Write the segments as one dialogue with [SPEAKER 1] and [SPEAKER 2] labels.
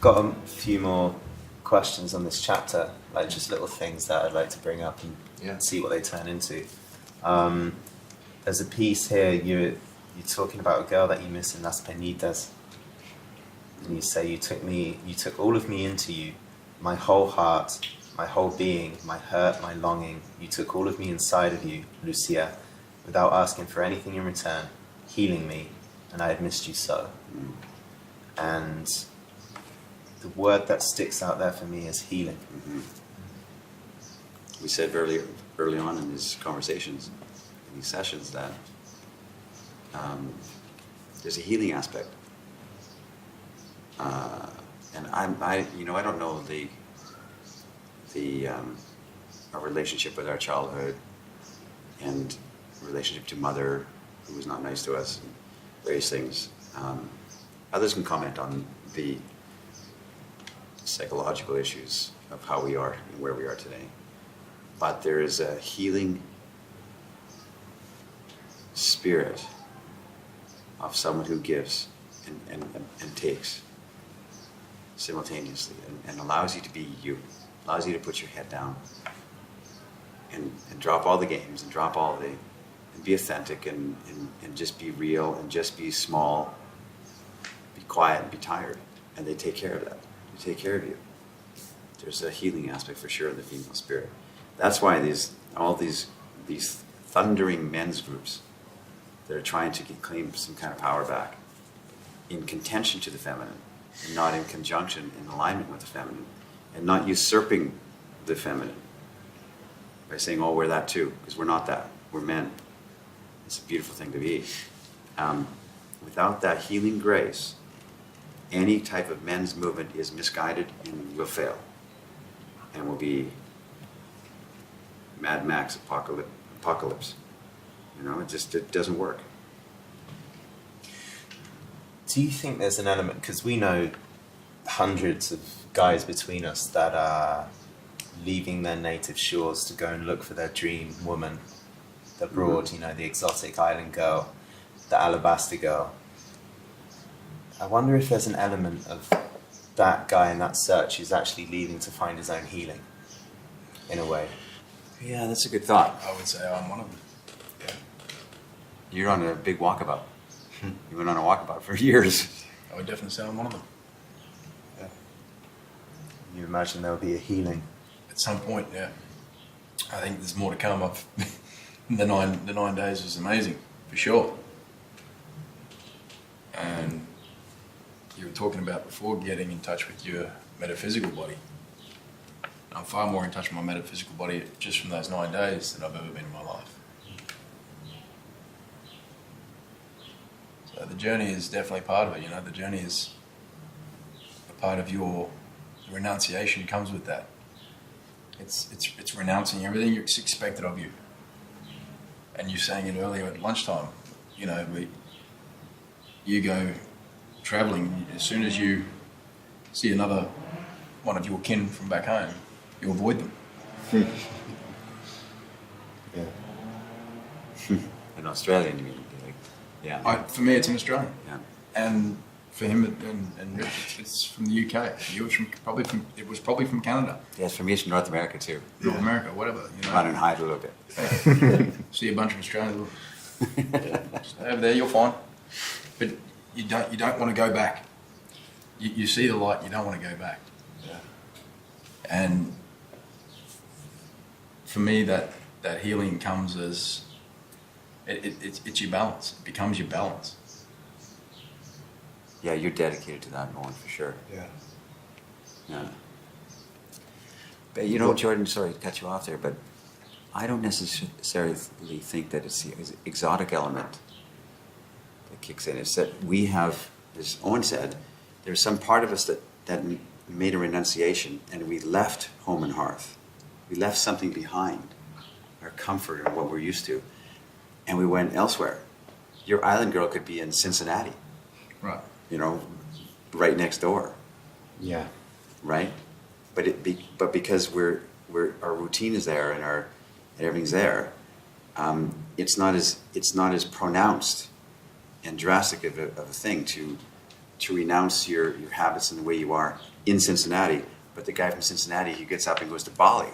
[SPEAKER 1] got a few more questions on this chapter, like just little things that I'd like to bring up and see what they turn into. There's a piece here, you're talking about a girl that you miss in Las Peñitas. And you say, you took all of me into you, my whole heart, my whole being, my hurt, my longing. You took all of me inside of you, Lucia, without asking for anything in return, healing me, and I had missed you so. And the word that sticks out there for me is healing.
[SPEAKER 2] We said early on in these conversations, in these sessions, that there's a healing aspect. And I don't know our relationship with our childhood and relationship to mother, who was not nice to us, and various things. Others can comment on the psychological issues of how we are and where we are today. But there is a healing spirit of someone who gives and takes simultaneously, and allows you to be you, allows you to put your head down and drop all the games and and be authentic and just be real and just be small, be quiet and be tired, and they take care of that. They take care of you. There's a healing aspect for sure in the female spirit. That's why all these thundering men's groups that are trying to claim some kind of power back, in contention to the feminine, and not in conjunction, in alignment with the feminine, and not usurping the feminine by saying, oh, we're that too, because we're not that. We're men. It's a beautiful thing to be. Without that healing grace, any type of men's movement is misguided and will fail, and will be Mad Max apocalypse. It doesn't work.
[SPEAKER 1] Do you think there's an element, because we know hundreds of guys between us that are leaving their native shores to go and look for their dream woman, the broad, the exotic island girl, the alabaster girl. I wonder if there's an element of that guy in that search who's actually leaving to find his own healing, in a way.
[SPEAKER 2] Yeah, that's a good thought.
[SPEAKER 3] I would say I'm one of them. Yeah.
[SPEAKER 2] You're on a big walkabout. You went on a walkabout for years.
[SPEAKER 3] I would definitely say I'm one of them. Yeah.
[SPEAKER 1] You imagine there'll be a healing?
[SPEAKER 3] At some point, yeah. I think there's more to come. The nine days was amazing, for sure. And you were talking about before getting in touch with your metaphysical body. I'm far more in touch with my metaphysical body just from those 9 days than I've ever been in my life. So the journey is definitely part of it. The journey is a part of your renunciation comes with that. It's renouncing everything that's expected of you. And you were saying it earlier at lunchtime. You go travelling, as soon as you see another one of your kin from back home, you avoid them.
[SPEAKER 1] Yeah.
[SPEAKER 2] An Australian, you mean? Yeah.
[SPEAKER 3] For me, it's an Australian.
[SPEAKER 2] Yeah.
[SPEAKER 3] And for him and Rich, it's from the UK. You was it was probably from Canada.
[SPEAKER 2] Yes, for me, it's from North America too.
[SPEAKER 3] North America, whatever.
[SPEAKER 2] Run and hide a little bit.
[SPEAKER 3] See a bunch of Australians. Stay over there, you're fine. But you don't want to go back. You see the light, you don't want to go back.
[SPEAKER 1] Yeah.
[SPEAKER 3] And for me, that healing comes as it's your balance. It becomes your balance.
[SPEAKER 2] Yeah, you're dedicated to that, Owen, for sure. Yeah. But Jordan, sorry to cut you off there, but I don't necessarily think that it's the exotic element that kicks in. It's that we have, as Owen said, there's some part of us that made a renunciation, and we left home and hearth. We left something behind, our comfort and what we're used to, and we went elsewhere. Your island girl could be in Cincinnati.
[SPEAKER 3] Right.
[SPEAKER 2] Right next door.
[SPEAKER 1] Yeah.
[SPEAKER 2] Right? But because our routine is there and everything's there, it's not as pronounced and drastic of a thing to to renounce your habits and the way you are in Cincinnati. But the guy from Cincinnati, he gets up and goes to Bali.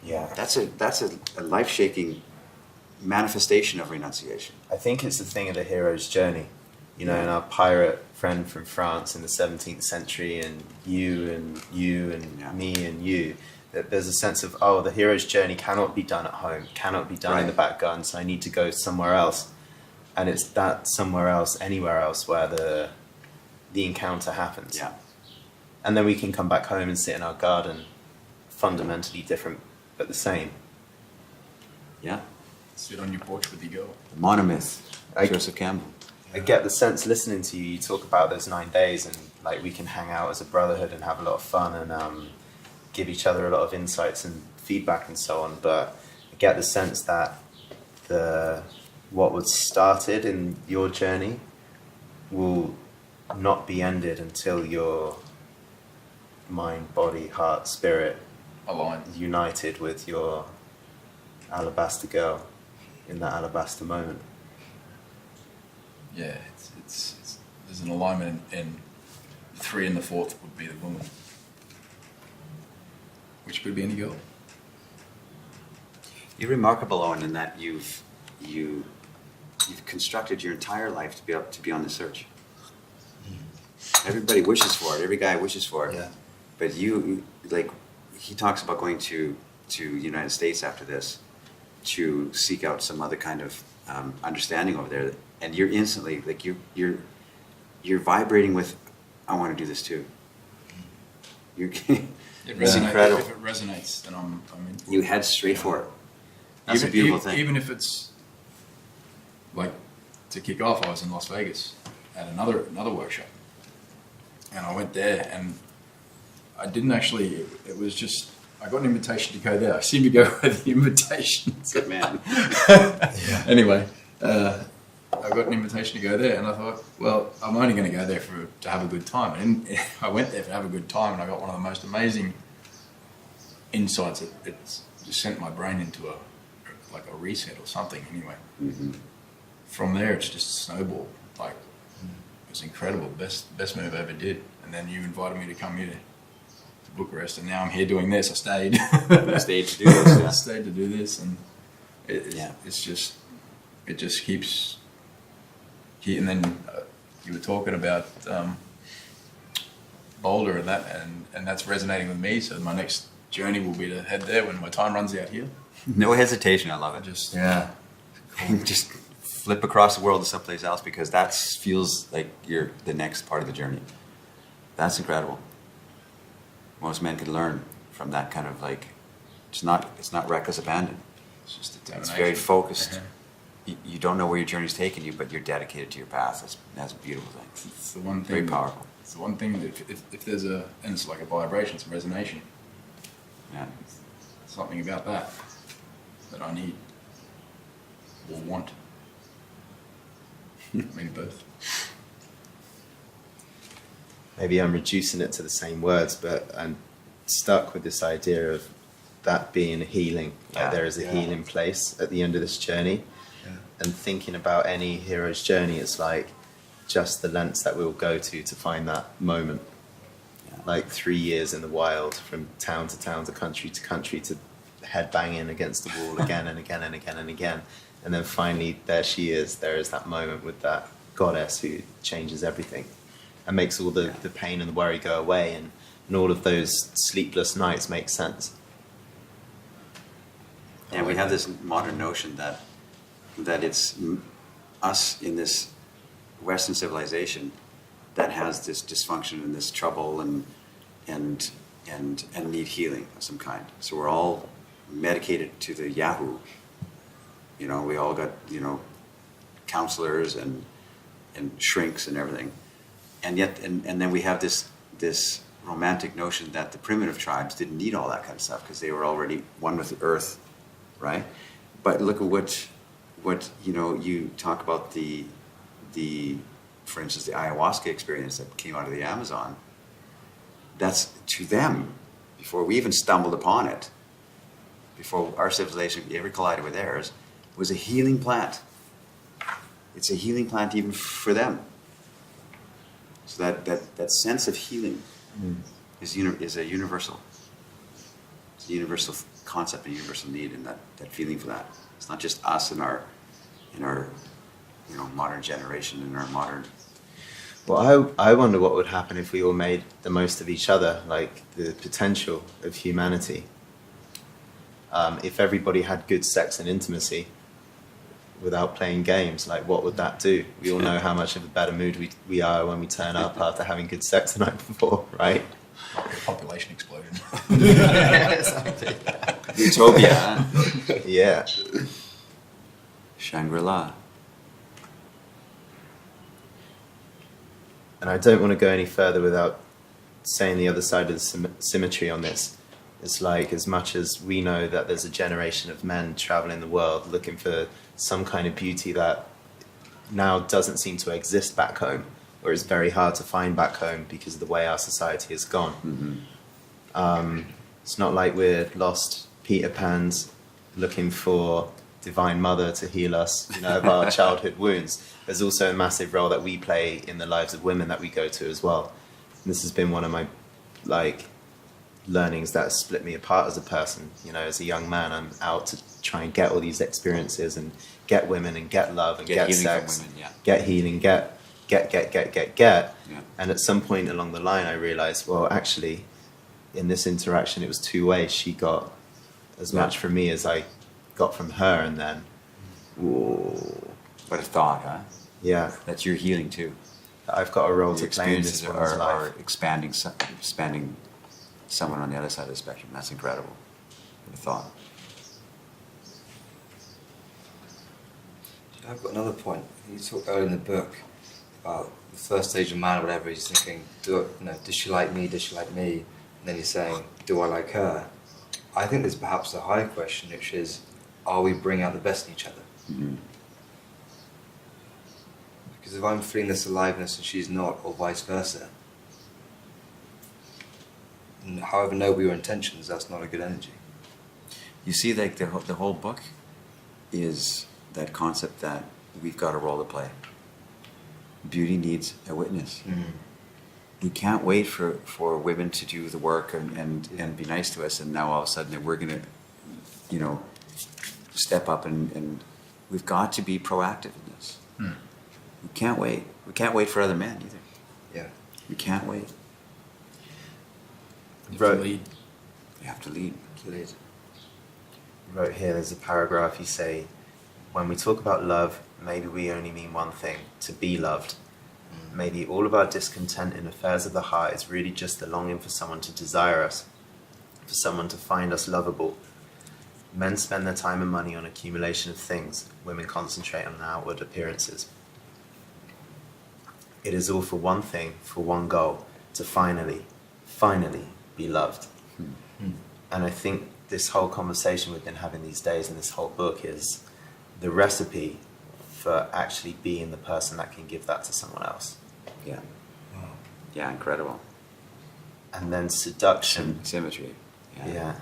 [SPEAKER 1] Yeah.
[SPEAKER 2] That's a life-shaking manifestation of renunciation.
[SPEAKER 1] I think it's the thing of the hero's journey. You know, and our pirate friend from France in the 17th century, and you and me and you, that there's a sense of, oh, the hero's journey cannot be done at home, cannot be done in the back garden, so I need to go somewhere else. And it's that somewhere else, anywhere else, where the encounter happens.
[SPEAKER 2] Yeah.
[SPEAKER 1] And then we can come back home and sit in our garden, fundamentally different, but the same.
[SPEAKER 2] Yeah.
[SPEAKER 3] Sit on your porch with your girl.
[SPEAKER 2] The monomyth, Joseph Campbell.
[SPEAKER 1] I get the sense listening to you, you talk about those 9 days, and like we can hang out as a brotherhood and have a lot of fun and give each other a lot of insights and feedback and so on. But I get the sense that what was started in your journey will not be ended until your mind, body, heart, spirit
[SPEAKER 3] Aligned.
[SPEAKER 1] united with your alabaster girl in that alabaster moment.
[SPEAKER 3] Yeah, it's there's an alignment in 3 and the 4th would be the woman, which could be any girl.
[SPEAKER 2] You're remarkable, Owen, in that you've constructed your entire life to be able to be on the search. Everybody wishes for it. Every guy wishes for it.
[SPEAKER 1] Yeah.
[SPEAKER 2] But you, like, he talks about going to United States after this to seek out some other kind of understanding over there, and you're instantly like you're vibrating with, I want to do this too. It's incredible.
[SPEAKER 3] If it resonates, then I'm in.
[SPEAKER 2] You head straight for it. That's a beautiful thing.
[SPEAKER 3] Even if it's like, to kick off, I was in Las Vegas at another workshop, and I went there, and I didn't actually. It was just I got an invitation to go there. I seem to go with the invitations.
[SPEAKER 2] Good man.
[SPEAKER 3] Anyway, I got an invitation to go there, and I thought, well, I'm only going to go there to have a good time. And I went there to have a good time, and I got one of the most amazing insights. It just sent my brain into a reset or something. Anyway, from there it's just snowballed. Like, it was incredible. Best move I ever did. And then you invited me to come here to Bucharest, and now I'm here doing this. I stayed.
[SPEAKER 2] You stayed to do this. Yeah.
[SPEAKER 3] I stayed to do this, and it's just it just keeps. And then you were talking about Boulder and that's resonating with me. So my next journey will be to head there when my time runs out here.
[SPEAKER 2] No hesitation. I love it.
[SPEAKER 3] Just
[SPEAKER 2] Just flip across the world to someplace else, because that feels like you're the next part of the journey. That's incredible. Most men can learn from that kind of, like, it's not reckless abandon.
[SPEAKER 3] It's just determination.
[SPEAKER 2] It's very focused. You don't know where your journey's taking you, but you're dedicated to your path. That's a beautiful thing.
[SPEAKER 3] It's the one thing.
[SPEAKER 2] Very powerful.
[SPEAKER 3] It's the one thing that if there's and it's like a vibration, it's a resonation.
[SPEAKER 2] Yeah.
[SPEAKER 3] Something about that I need or want. Maybe both.
[SPEAKER 1] Maybe I'm reducing it to the same words, but I'm stuck with this idea of that being healing. Like there is a healing place at the end of this journey. And thinking about any hero's journey, it's like just the lengths that we'll go to find that moment. Yeah. Like 3 years in the wild, from town to town, to country, to head banging against the wall again and again and again and again. And then finally, there she is. There is that moment with that goddess who changes everything and makes all the pain and the worry go away. And all of those sleepless nights make sense.
[SPEAKER 2] And we have this modern notion that it's us in this Western civilization that has this dysfunction and this trouble and need healing of some kind. So we're all medicated to the Yahoo. You know, we all got, counselors and shrinks and everything. And yet, and then we have this romantic notion that the primitive tribes didn't need all that kind of stuff because they were already one with the earth, right? But look at what you talk about the for instance, the ayahuasca experience that came out of the Amazon. That's to them, before we even stumbled upon it, before our civilization ever collided with theirs, was a healing plant. It's a healing plant even for them. So that sense of healing is a universal. It's a universal concept, a universal need, and that feeling for that. It's not just us in our modern generation, in our modern.
[SPEAKER 1] Well, I wonder what would happen if we all made the most of each other, like the potential of humanity. If everybody had good sex and intimacy without playing games, like what would that do? We all know how much of a better mood we are when we turn up after having good sex the night before, right?
[SPEAKER 3] Population explosion.
[SPEAKER 2] Utopia.
[SPEAKER 1] Yeah.
[SPEAKER 2] Shangri-La.
[SPEAKER 1] And I don't want to go any further without saying the other side of the symmetry on this. It's like, as much as we know that there's a generation of men traveling the world looking for some kind of beauty that now doesn't seem to exist back home, or is very hard to find back home because of the way our society has gone. Mm-hmm. It's not like we're lost Peter Pans looking for Divine Mother to heal us, of our childhood wounds. There's also a massive role that we play in the lives of women that we go to as well. And this has been one of my learnings that split me apart as a person. As a young man, I'm out to try and get all these experiences and get women and get love and get sex,
[SPEAKER 2] from women,
[SPEAKER 1] get healing, get.
[SPEAKER 2] Yeah.
[SPEAKER 1] And at some point along the line, I realized, well, actually, in this interaction, it was two ways. She got as much from me as I got from her, and then, whoa.
[SPEAKER 2] What a thought, huh?
[SPEAKER 1] Yeah.
[SPEAKER 2] That you're healing too.
[SPEAKER 1] I've got a role
[SPEAKER 2] Your
[SPEAKER 1] to play in this
[SPEAKER 2] experiences
[SPEAKER 1] woman's life.
[SPEAKER 2] are expanding someone on the other side of the spectrum. That's incredible. What a thought.
[SPEAKER 4] I've got another point. You talk earlier in the book about the first stage of man or whatever. He's thinking, does she like me? Does she like me? And then he's saying, do I like her? I think there's perhaps a higher question, which is, are we bringing out the best in each other?
[SPEAKER 2] Mm-hmm.
[SPEAKER 4] Because if I'm feeling this aliveness and she's not, or vice versa, and however noble your intentions, that's not a good energy.
[SPEAKER 2] You see, like the whole book is that concept that we've got a role to play. Beauty needs a witness.
[SPEAKER 4] Mm.
[SPEAKER 2] We can't wait for women to do the work and be nice to us, and now all of a sudden we're going to, step up and we've got to be proactive in this.
[SPEAKER 3] Hmm.
[SPEAKER 2] We can't wait. We can't wait for other men either.
[SPEAKER 4] Yeah.
[SPEAKER 2] We can't wait.
[SPEAKER 3] You have to lead.
[SPEAKER 2] You have to lead.
[SPEAKER 4] Please.
[SPEAKER 1] Wrote here, there's a paragraph, you say, when we talk about love, maybe we only mean one thing, to be loved. Maybe all of our discontent in affairs of the heart is really just the longing for someone to desire us, for someone to find us lovable. Men spend their time and money on accumulation of things. Women concentrate on outward appearances. It is all for one thing, for one goal, to finally be loved.
[SPEAKER 4] Mm.
[SPEAKER 1] And I think this whole conversation we've been having these days and this whole book is the recipe for actually being the person that can give that to someone else.
[SPEAKER 2] Yeah. Yeah, incredible.
[SPEAKER 1] And then seduction.
[SPEAKER 2] Symmetry.
[SPEAKER 1] Yeah.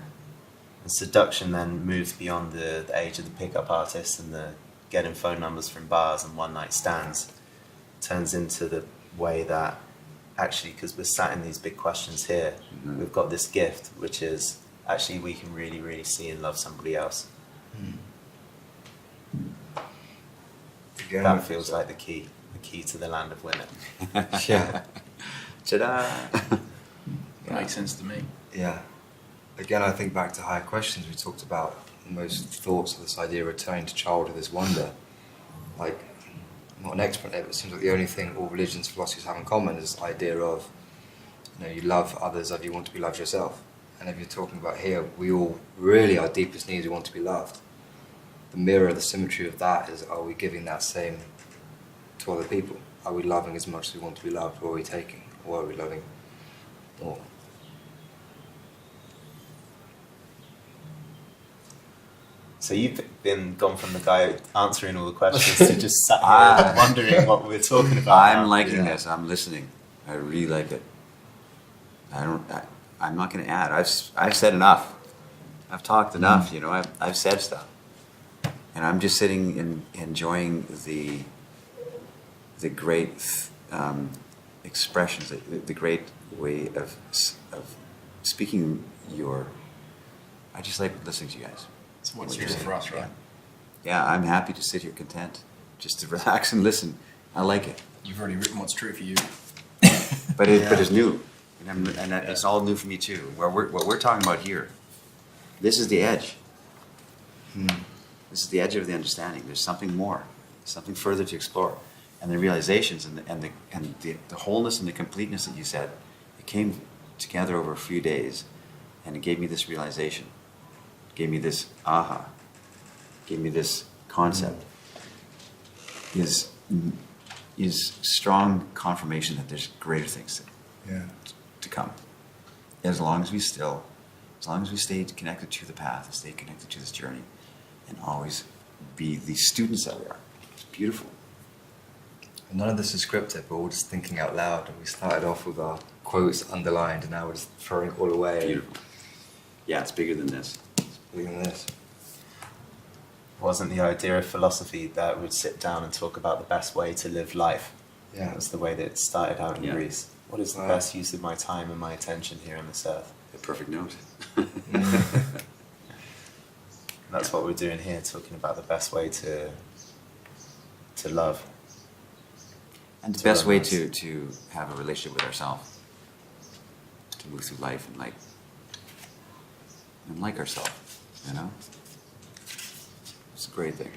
[SPEAKER 1] And seduction then moves beyond the age of the pickup artist and the getting phone numbers from bars and one night stands. Turns into the way that actually, because we're sat in these big questions here, we've got this gift, which is actually we can really, really see and love somebody else.
[SPEAKER 4] Again,
[SPEAKER 1] That feels like the key to the land of women.
[SPEAKER 4] Yeah.
[SPEAKER 2] Ta-da!
[SPEAKER 3] Makes sense to me.
[SPEAKER 4] Yeah. Again, I think back to higher questions. We talked about most thoughts of this idea of returning to childhood as wonder. Like, I'm not an expert there, but it seems like the only thing all religions, philosophies have in common is this idea of, you love others as you want to be loved yourself. And if you're talking about here, we all really, our deepest needs, we want to be loved. The mirror, the symmetry of that is, are we giving that same to other people? Are we loving as much as we want to be loved, or are we taking? Or are we loving more?
[SPEAKER 1] So you've gone from the guy answering all the questions to just sat here wondering what we're talking about.
[SPEAKER 2] I'm liking this. I'm listening. I really like it. I'm not going to add. I've said enough. I've talked enough. I've said stuff, and I'm just sitting and enjoying the great expressions, the great way of speaking your. I just like listening to you guys.
[SPEAKER 3] It's what's true for us, right?
[SPEAKER 2] Yeah, I'm happy to sit here content, just to relax and listen. I like it.
[SPEAKER 3] You've already written what's true for you.
[SPEAKER 2] But it's new, and it's all new for me too. What we're talking about here, this is the edge. This is the edge of the understanding. There's something more, something further to explore, and the realizations and the wholeness and the completeness that you said, it came together over a few days, and it gave me this realization, gave me this aha, gave me this concept. Is strong confirmation that there's greater things to come. As long as we stay connected to the path, and stay connected to this journey, and always be the students that we are. It's beautiful.
[SPEAKER 4] And none of this is scripted, but we're just thinking out loud. And we started off with our quotes underlined, and now we're just throwing it all away.
[SPEAKER 2] Beautiful. Yeah, it's bigger than this.
[SPEAKER 4] It's bigger than this.
[SPEAKER 1] Wasn't the idea of philosophy that we'd sit down and talk about the best way to live life?
[SPEAKER 4] Yeah.
[SPEAKER 1] That's the way that it started out in
[SPEAKER 2] Yeah.
[SPEAKER 1] Greece. What is the best use of my time and my attention here on this earth?
[SPEAKER 2] A perfect note.
[SPEAKER 1] That's what we're doing here, talking about the best way to love.
[SPEAKER 2] And the best way to have a relationship with ourselves. To move through life and like ourselves, you know? It's a great thing.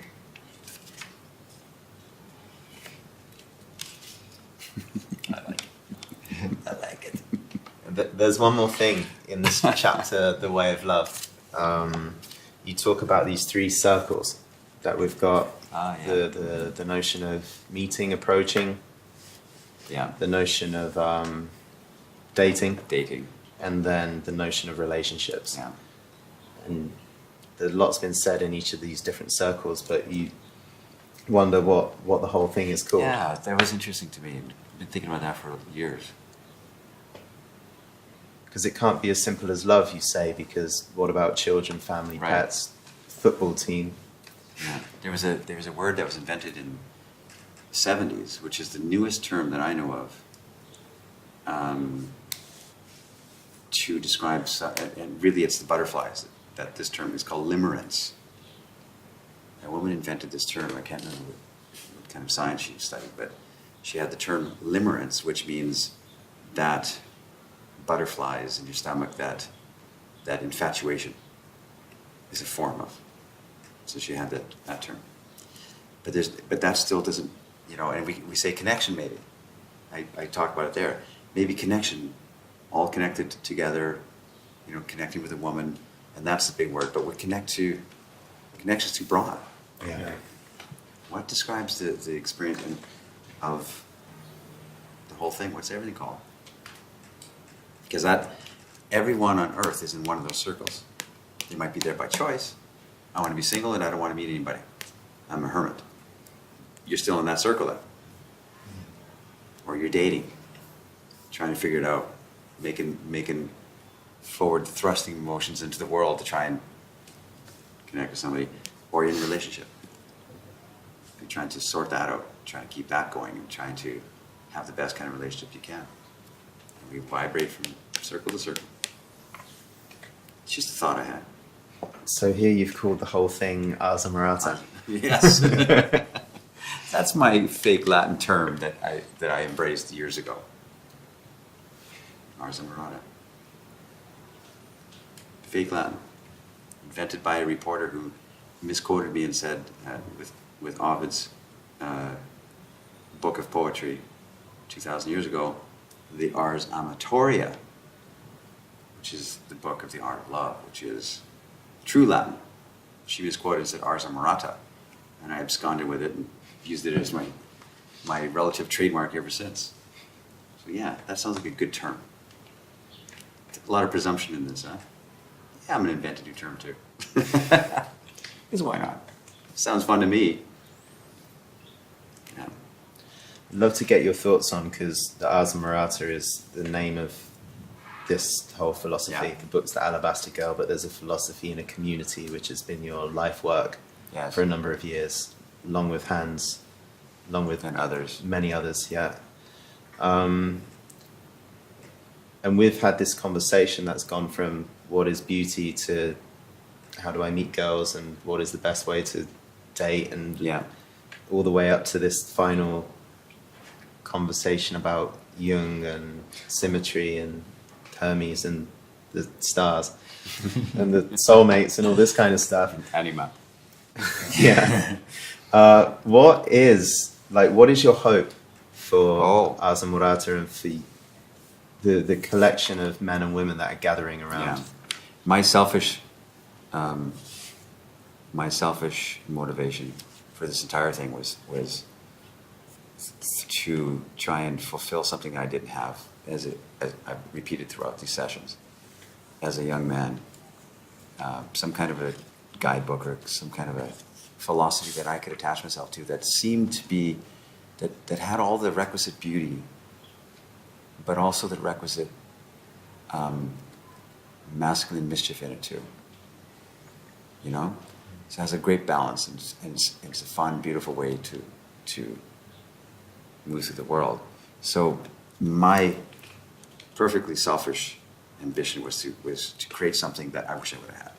[SPEAKER 3] I like it.
[SPEAKER 2] I like it.
[SPEAKER 1] There's one more thing in this chapter, The Way of Love. You talk about these 3 circles that we've got. The notion of meeting, approaching.
[SPEAKER 2] Yeah.
[SPEAKER 1] The notion of dating.
[SPEAKER 2] Dating.
[SPEAKER 1] And then the notion of relationships.
[SPEAKER 2] Yeah.
[SPEAKER 1] And there's lots been said in each of these different circles, but you wonder what the whole thing is called.
[SPEAKER 2] Yeah, that was interesting to me. I've been thinking about that for years.
[SPEAKER 1] Because it can't be as simple as love, you say, because what about children, family,
[SPEAKER 2] Right.
[SPEAKER 1] pets, football team?
[SPEAKER 2] Yeah. There was a word that was invented in the 70s, which is the newest term that I know of, to describe, and really it's the butterflies, that this term is called limerence. A woman invented this term, I can't remember what kind of science she studied, but she had the term limerence, which means that butterflies in your stomach, that infatuation is a form of. So she had that term. But that still doesn't, and we say connection maybe. I talk about it there. Maybe connection, all connected together, connecting with a woman, and that's the big word, but connection's too broad.
[SPEAKER 1] Yeah.
[SPEAKER 2] What describes the experience of the whole thing? What's everything called? Because everyone on earth is in one of those circles. They might be there by choice. I want to be single and I don't want to meet anybody. I'm a hermit. You're still in that circle then. Or you're dating, trying to figure it out, making forward thrusting emotions into the world to try and connect with somebody. Or you're in a relationship. You're trying to sort that out, trying to keep that going, and trying to have the best kind of relationship you can. And we vibrate from circle to circle. It's just a thought I had.
[SPEAKER 1] So here you've called the whole thing Ars Amorata.
[SPEAKER 2] Yes. That's my fake Latin term that I embraced years ago. Ars Amorata. Fake Latin. Invented by a reporter who misquoted me and said, with Ovid's book of poetry 2,000 years ago, the Ars Amatoria, which is the book of the art of love, which is true Latin. She misquoted and said Ars Amorata, and I absconded with it and used it as my relative trademark ever since. So yeah, that sounds like a good term. A lot of presumption in this, huh? Yeah, I'm going to invent a new term too. Because why not? Sounds fun to me. Yeah.
[SPEAKER 1] I'd love to get your thoughts on, because the Ars Amorata is the name of this whole philosophy.
[SPEAKER 2] Yeah.
[SPEAKER 1] The book's The Alabaster Girl, but there's a philosophy and a community which has been your life work
[SPEAKER 2] Yes.
[SPEAKER 1] for a number of years, along with Hans, along with
[SPEAKER 2] And others.
[SPEAKER 1] many others, yeah. And we've had this conversation that's gone from what is beauty to how do I meet girls and what is the best way to date, and all the way up to this final conversation about Jung and symmetry and Hermes and the stars and the soulmates and all this kind of stuff.
[SPEAKER 2] Anima.
[SPEAKER 1] Yeah. What is your hope for Ars Amorata and for the collection of men and women that are gathering around?
[SPEAKER 2] Yeah. My selfish motivation for this entire thing was to try and fulfill something I didn't have, as I've repeated throughout these sessions. As a young man, some kind of a guidebook or some kind of a philosophy that I could attach myself to that seemed to be, that had all the requisite beauty, but also the requisite masculine mischief in it too. You know? So it has a great balance, and it's a fun, beautiful way to move through the world. So my perfectly selfish ambition was to create something that I wish I would have had.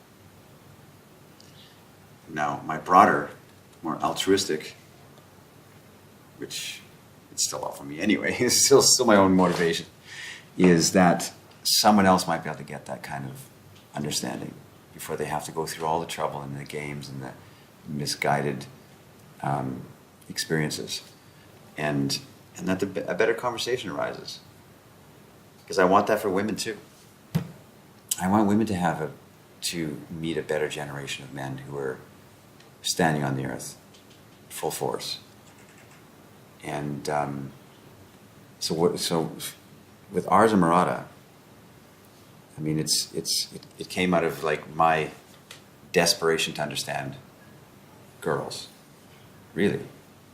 [SPEAKER 2] Now, my broader, more altruistic, which it's still all for me anyway, it's still my own motivation, is that someone else might be able to get that kind of understanding before they have to go through all the trouble and the games and the misguided experiences. And that a better conversation arises. Because I want that for women too. I want women to meet a better generation of men who are standing on the earth, full force. And so with Ars Amorata, I mean, it came out of like my desperation to understand girls, really,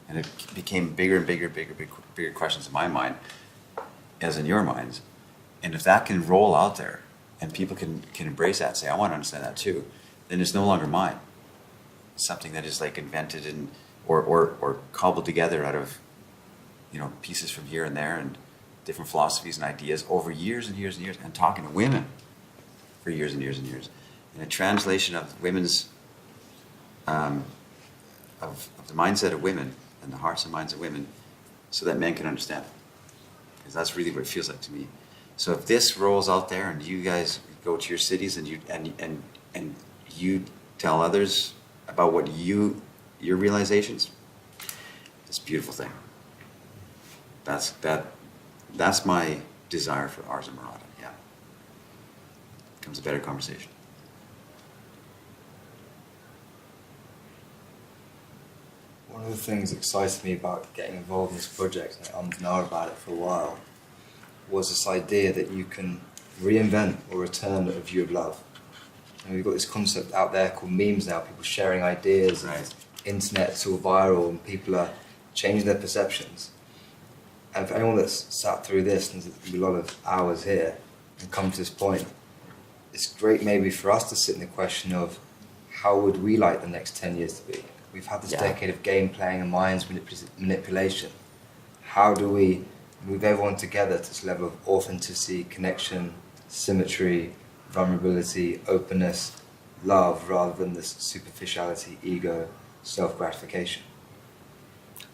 [SPEAKER 2] and it became bigger and bigger questions in my mind, as in your minds. And if that can roll out there, and people can embrace that, say, I want to understand that too, then it's no longer mine. It's something that is like invented and or cobbled together out of, you know, pieces from here and there and different philosophies and ideas over years and years and years, and talking to women for years and years and years. And a translation of women's, of the mindset of women and the hearts and minds of women so that men can understand it. Because that's really what it feels like to me. So if this rolls out there and you guys go to your cities and you tell others about what your realizations, it's a beautiful thing. That's my desire for Ars Amorata. Yeah, becomes a better conversation.
[SPEAKER 4] One of the things that excited me about getting involved in this project, and I'm known about it for a while, was this idea that you can reinvent or return a view of love. And we've got this concept out there called memes now, people sharing ideas,
[SPEAKER 2] right.
[SPEAKER 4] And internet's all viral, and people are changing their perceptions. And for anyone that's sat through this, and there's a lot of hours here, and come to this point, it's great maybe for us to sit in the question of how would we like the next 10 years to be? We've had this decade of game playing and minds manipulation. How do we move everyone together to this level of authenticity, connection, symmetry, vulnerability, openness, love, rather than this superficiality, ego, self-gratification?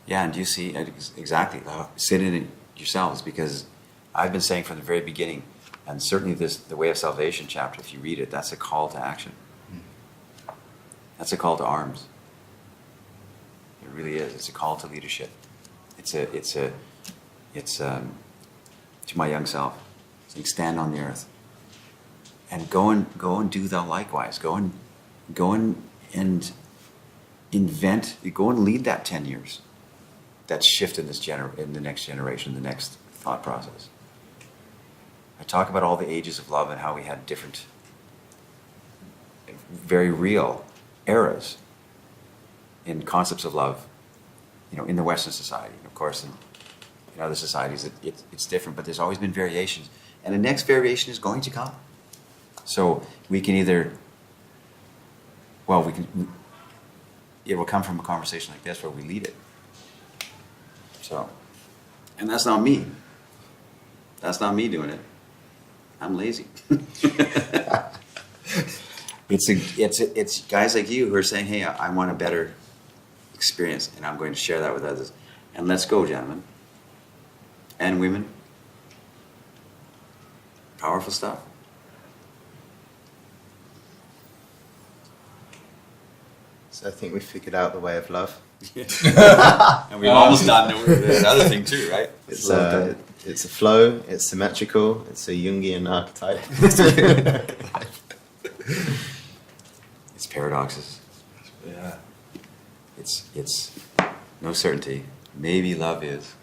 [SPEAKER 2] Yeah, and you see exactly, sit in it yourselves, because I've been saying from the very beginning, and certainly the Way of Salvation chapter, if you read it, that's a call to action. That's a call to arms. It really is. It's a call to leadership. It's to my young self, saying, stand on the earth, and go and do thou likewise. Go and invent. Go and lead that 10 years. That shift in in the next generation, the next thought process. I talk about all the ages of love and how we had different, very real eras in concepts of love, you know, in the Western society. Of course, in other societies, it's different, but there's always been variations. And the next variation is going to come. So we can either, it will come from a conversation like this where we lead it. So, and that's not me. That's not me doing it. I'm lazy. It's guys like you who are saying, hey, I want a better experience, and I'm going to share that with others. And let's go, gentlemen. And women. Powerful stuff.
[SPEAKER 1] So I think we figured out the way of love.
[SPEAKER 2] And we've almost done the other thing too, right?
[SPEAKER 1] It's a flow, it's symmetrical, it's a Jungian archetype.
[SPEAKER 2] It's paradoxes.
[SPEAKER 4] Yeah.
[SPEAKER 2] It's no certainty. Maybe love is.